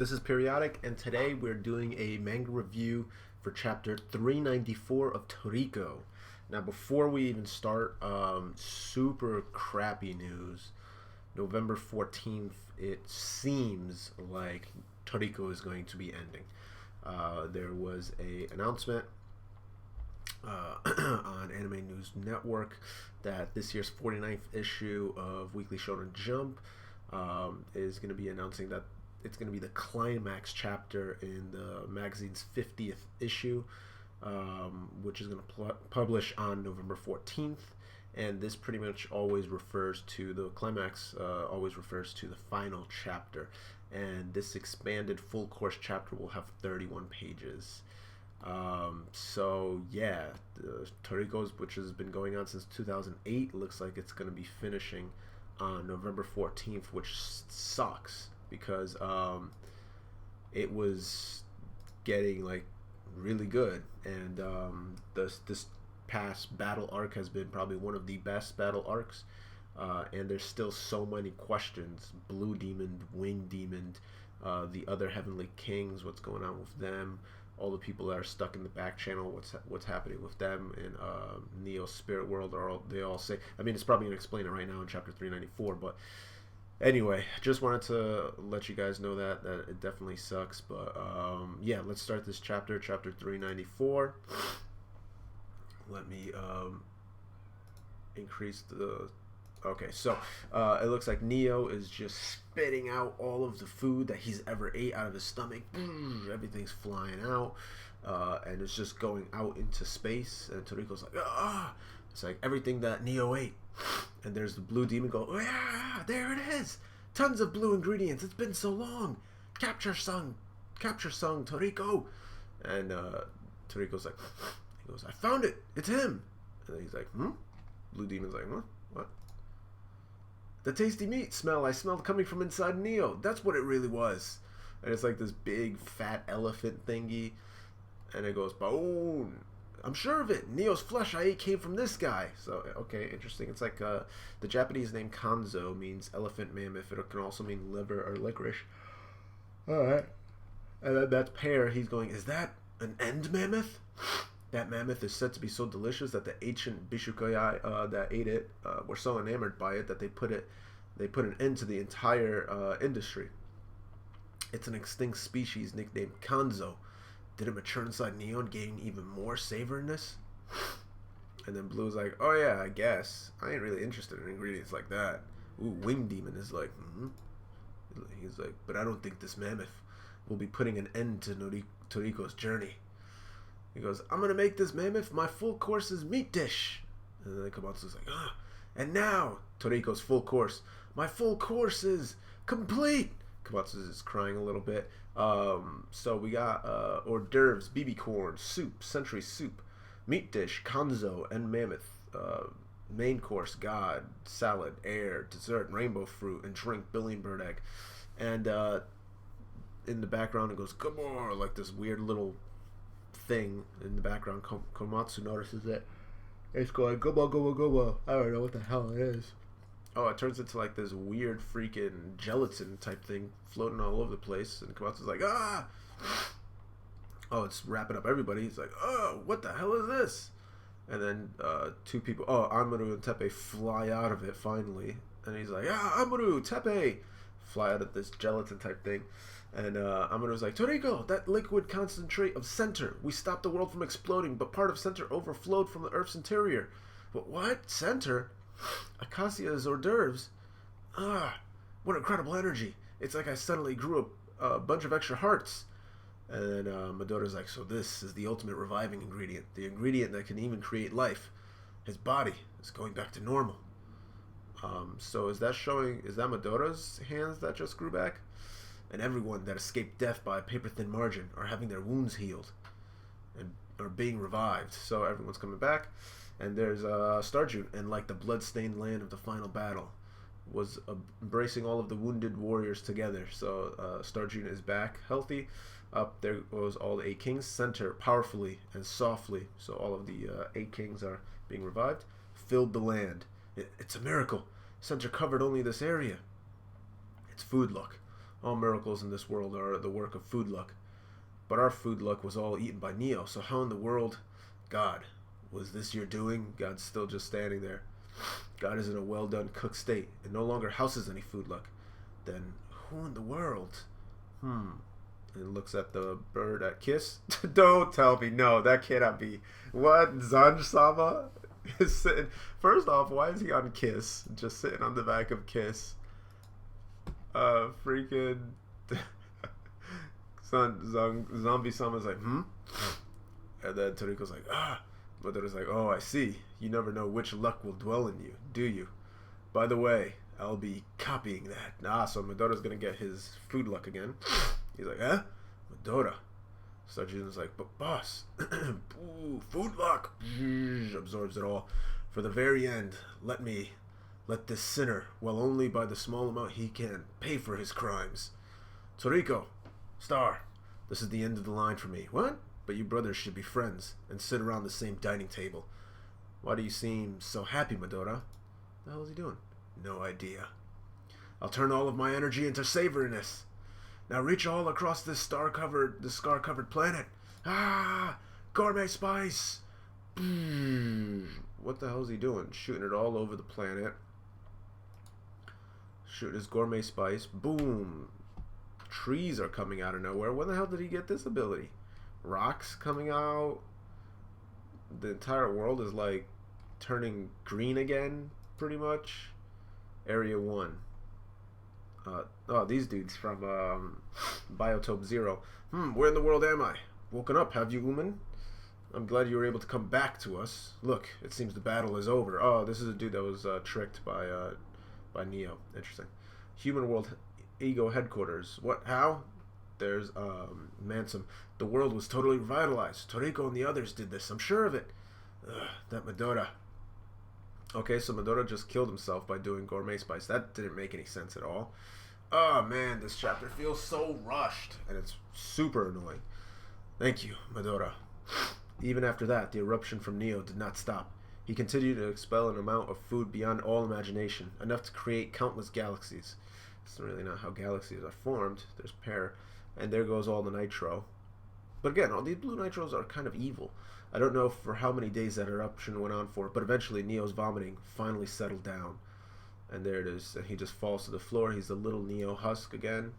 This is Periodic, and today we're doing a manga review for chapter 394 of Toriko. Now, before we even start, super crappy news. November 14th, it seems like Toriko is going to be ending. There was a announcement on Anime News Network that this year's 49th issue of Weekly Shonen Jump is going to be announcing that it's going to be the climax chapter in the magazine's 50th issue, which is going to publish on November 14th. And this pretty much always refers to the climax, always refers to the final chapter. And this expanded full course chapter will have 31 pages. So yeah, Toriko's, which has been going on since 2008, looks like it's going to be finishing on November 14th, which sucks because it was getting like really good, and this past battle arc has been probably one of the best battle arcs, and there's still so many questions: Blue Demon, Wing Demon, the other Heavenly Kings, what's going on with them, all the people that are stuck in the back channel, what's happening with them in Neo's spirit world, they all say. I mean, it's probably gonna explain it right now in chapter 394, but anyway, just wanted to let you guys know that it definitely sucks. But yeah, let's start this chapter 394. Let me increase the... Okay, so it looks like Neo is just spitting out all of the food that he's ever ate out of his stomach. Everything's flying out, and it's just going out into space. And Toriko's like, ah! It's like everything that Neo ate. And there's the blue demon go, oh, yeah, there it is. Tons of blue ingredients. It's been so long. Capture song, Toriko. And Toriko's like, he goes, I found it. It's him. And then he's like, Blue demon's like, huh? What? The tasty meat smell I smelled coming from inside Neo. That's what it really was. And it's like this big fat elephant thingy. And it goes, bone. I'm sure of it. Neo's flesh I ate came from this guy. So, okay, interesting. It's like the Japanese name Kanzo means elephant mammoth. It can also mean liver or licorice. Alright. And then that pair, he's going, is that an end mammoth? That mammoth is said to be so delicious that the ancient Bishukoyai that ate it were so enamored by it that they put an end to the entire industry. It's an extinct species nicknamed Kanzo. Did it mature inside Neo and gain even more savoriness? And then Blue's like, oh yeah, I guess. I ain't really interested in ingredients like that. Ooh, Wing Demon is like, He's like, but I don't think this mammoth will be putting an end to Toriko's journey. He goes, I'm gonna make this mammoth my full course's meat dish. And then Komatsu's like, and now, Toriko's full course. My full course is complete. Komatsu is crying a little bit. So we got hors d'oeuvres, BB corn, soup, century soup, meat dish, kanzo, and mammoth. Main course, god, salad, air, dessert, rainbow fruit, and drink, billion bird egg. And in the background it goes, come on, like this weird little thing in the background. Komatsu notices it. It's going, gobo, gobo, gobo. I don't know what the hell it is. Oh, it turns into like this weird freaking gelatin type thing floating all over the place. And Komatsu's like, ah! Oh, it's wrapping up everybody. He's like, oh, what the hell is this? And then two people, Amuro and Teppei fly out of it finally. And he's like, Amuro, Teppei! Fly out of this gelatin type thing. And Amuro's like, Toriko, that liquid concentrate of center. We stopped the world from exploding, but part of center overflowed from the Earth's interior. But what? Center? Acacia's hors d'oeuvres? What incredible energy. It's like I suddenly grew a bunch of extra hearts. And then Madora's like, so this is the ultimate reviving ingredient. The ingredient that can even create life. His body is going back to normal. So is that Madora's hands that just grew back? And everyone that escaped death by a paper-thin margin are having their wounds healed and are being revived. So everyone's coming back. And there's Starjun, and like the blood-stained land of the final battle, was embracing all of the wounded warriors together. So Starjun is back, healthy. Up there goes all the 8 kings, center powerfully and softly. So all of the 8 kings are being revived. Filled the land. It's a miracle. Center covered only this area. It's food luck. All miracles in this world are the work of food luck. But our food luck was all eaten by Neo, so how in the world... God, was this your doing? God's still just standing there. God is in a well-done cooked state, and no longer houses any food luck. Then, who in the world? And looks at the bird at Kiss. Don't tell me, no, that cannot be. What? Zanj-sama is sitting... First off, why is he on Kiss? Just sitting on the back of Kiss. Freaking... Zombie-sama's like, And then Toriko's like, Madora's like, oh, I see. You never know which luck will dwell in you, do you? By the way, I'll be copying that. So Madora's gonna get his food luck again. He's like, huh? Madora. Sojin's like, but boss, food luck. Absorbs it all. For the very end, let this sinner, well only by the small amount he can, pay for his crimes. Toriko, Star, this is the end of the line for me. What? But you brothers should be friends and sit around the same dining table. Why do you seem so happy, Madora? The hell is he doing? No idea. I'll turn all of my energy into savoriness. Now reach all across this scar-covered planet. Gourmet spice. What the hell is he doing? Shooting it all over the planet. Shooting his gourmet spice. Boom. Trees are coming out of nowhere. When the hell did he get this ability? Rocks coming out. The entire world is like turning green again, pretty much. Area 1. These dudes from Biotope Zero. Where in the world am I? Woken up, have you, Uman? I'm glad you were able to come back to us. Look, it seems the battle is over. Oh, this is a dude that was tricked by Neo. Interesting. Human World Ego Headquarters. What? How? There's Mansum. The world was totally revitalized. Toriko and the others did this. I'm sure of it. That Madora. Okay, so Madora just killed himself by doing gourmet spice. That didn't make any sense at all. Oh man, this chapter feels so rushed, and it's super annoying. Thank you, Madora. Even after that, the eruption from Neo did not stop. He continued to expel an amount of food beyond all imagination, enough to create countless galaxies. It's really not how galaxies are formed. There's pair, and there goes all the nitro. But again, all these blue nitros are kind of evil. I don't know for how many days that eruption went on for, but eventually Neo's vomiting finally settled down. And there it is, and he just falls to the floor. He's the little Neo husk again.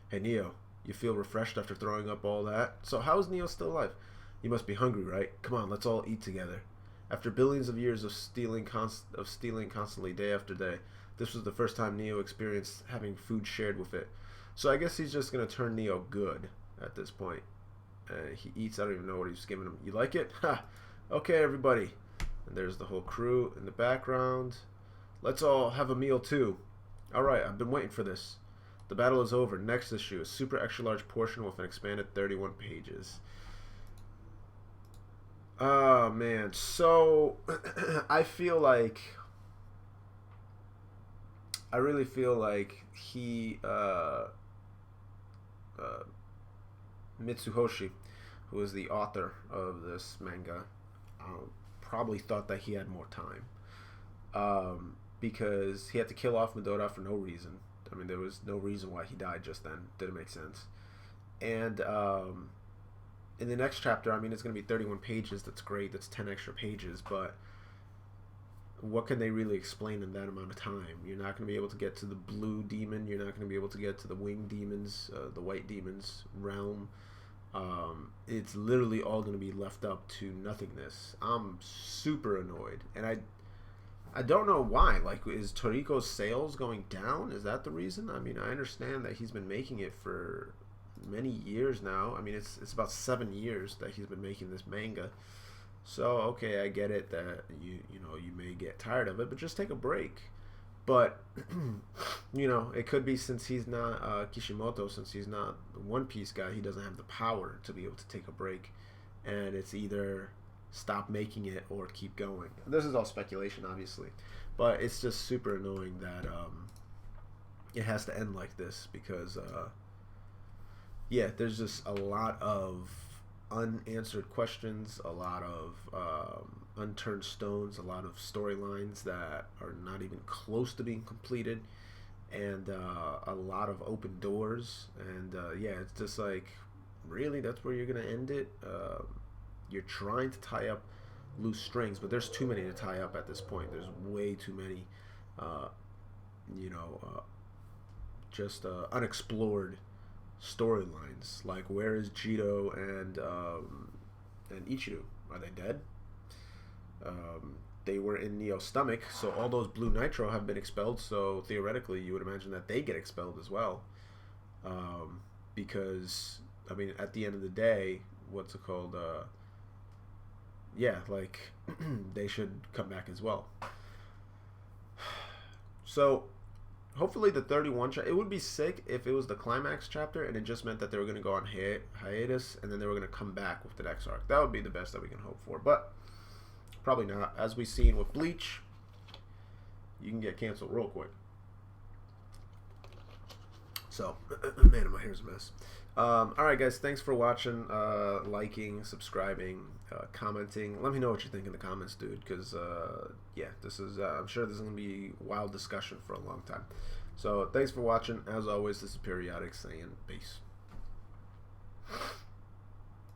Hey Neo, you feel refreshed after throwing up all that? So how is Neo still alive? You must be hungry, right? Come on, let's all eat together. After billions of years of stealing constantly day after day, this was the first time Neo experienced having food shared with it. So I guess he's just going to turn Neo good at this point. He eats, I don't even know what he's giving him. You like it? Ha! Okay, everybody. And there's the whole crew in the background. Let's all have a meal too. Alright, I've been waiting for this. The battle is over. Next issue, a super extra large portion with an expanded 31 pages. Oh man, so I really feel like he Mitsuhoshi, who is the author of this manga, probably thought that he had more time, because he had to kill off Madora for no reason. I mean, there was no reason why he died just then. Didn't make sense. And in the next chapter, I mean, it's going to be 31 pages. That's great. That's 10 extra pages. But what can they really explain in that amount of time? You're not going to be able to get to the blue demon. You're not going to be able to get to the winged demons, the white demons realm. It's literally all going to be left up to nothingness. I'm super annoyed. And I don't know why. Like, is Toriko's sales going down? Is that the reason? I mean, I understand that he's been making it for many years now. I mean, it's about 7 years that he's been making this manga. So okay, I get it that you may get tired of it, but just take a break. But it could be since he's not Kishimoto, since he's not the One Piece guy, he doesn't have the power to be able to take a break, and it's either stop making it or keep going. This is all speculation, obviously, but it's just super annoying that it has to end like this, because there's just a lot of unanswered questions, a lot of unturned stones, a lot of storylines that are not even close to being completed, and a lot of open doors. And yeah, it's just like, really, that's where you're gonna end it? You're trying to tie up loose strings, but there's too many to tie up at this point. There's way too many, uh, you know, just unexplored storylines. Like, where is Jito and Ichiru? Are they dead? They were in Neo's stomach, so all those blue nitro have been expelled. So theoretically, you would imagine that they get expelled as well, because I mean, at the end of the day, what's it called? Yeah, like they should come back as well. So hopefully the 31 it would be sick if it was the climax chapter and it just meant that they were going to go on hiatus and then they were going to come back with the next arc. That would be the best that we can hope for, but probably not. As we've seen with Bleach, you can get canceled real quick. So, man, my hair's a mess. Alright guys, thanks for watching, liking, subscribing, commenting. Let me know what you think in the comments, dude, because yeah, this is I'm sure this is going to be wild discussion for a long time. So thanks for watching. As always, this is Periodic saying peace.